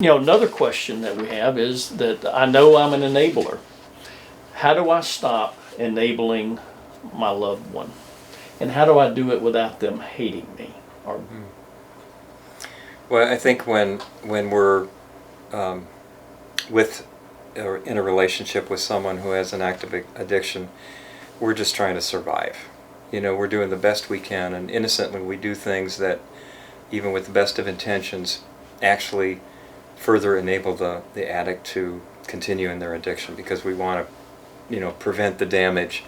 Another question that we have is that I know I'm an enabler. How do I stop enabling my loved one? And how do I do it without them hating me? Well, I think when we're with or in a relationship with someone who has an active addiction, we're just trying to survive. We're doing the best we can, and innocently we do things that, even with the best of intentions, actually further enable the addict to continue in their addiction, because we want to prevent the damage.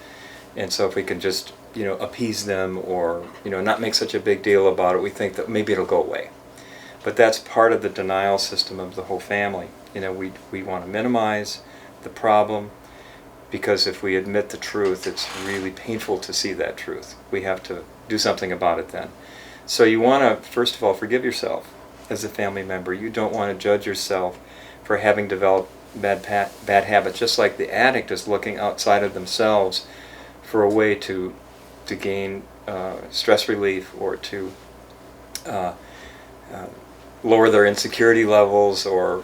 And so if we can just appease them, or not make such a big deal about it, we think that maybe it'll go away. But that's part of the denial system of the whole family. We want to minimize the problem, because if we admit the truth, it's really painful to see that truth. We have to do something about it then. So you want to, first of all, forgive yourself as a family member. You don't want to judge yourself for having developed bad habits, just like the addict is looking outside of themselves for a way to gain stress relief, or to lower their insecurity levels, or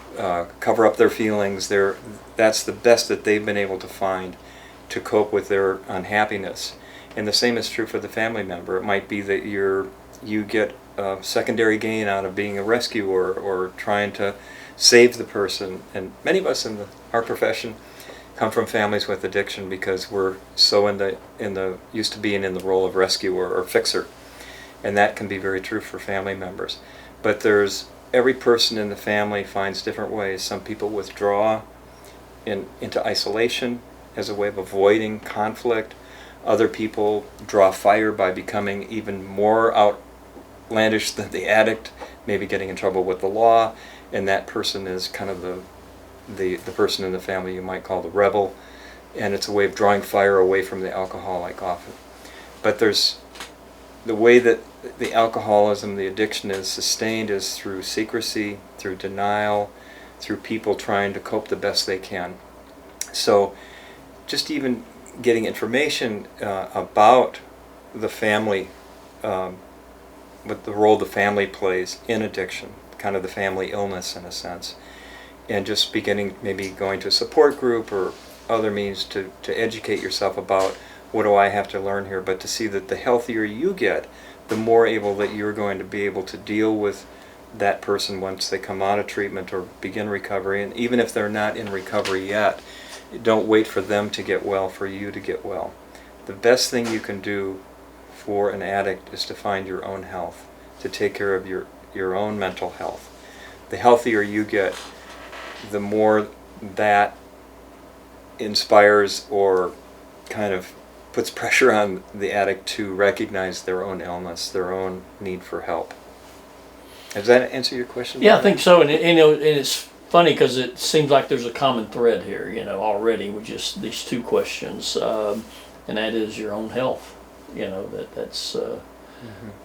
cover up their feelings. That's the best that they've been able to find to cope with their unhappiness. And the same is true for the family member. It might be that you get a secondary gain out of being a rescuer, or trying to save the person. And many of us in our profession come from families with addiction, because we're so used to being in the role of rescuer or fixer. And that can be very true for family members. But every person in the family finds different ways. Some people withdraw into isolation as a way of avoiding conflict. Other people draw fire by becoming even more outlandish than the addict, maybe getting in trouble with the law, and that person is kind of the person in the family you might call the rebel, and it's a way of drawing fire away from the alcoholic often. But there's the way that the alcoholism, the addiction is sustained, is through secrecy, through denial, through people trying to cope the best they can. So just even getting information about the family, what the role the family plays in addiction, kind of the family illness in a sense, and just maybe going to a support group or other means to educate yourself about, what do I have to learn here? But to see that the healthier you get, the more able that you're going to be able to deal with that person once they come out of treatment or begin recovery. And even if they're not in recovery yet, don't wait for them to get well for you to get well. The best thing you can do for an addict is to find your own health, to take care of your own mental health. The healthier you get, the more that inspires or kind of puts pressure on the addict to recognize their own illness, their own need for help. Does that answer your question? Yeah, I think so. And it's funny because it seems like there's a common thread here, already with just these two questions, and that is your own health.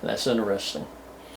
That's interesting.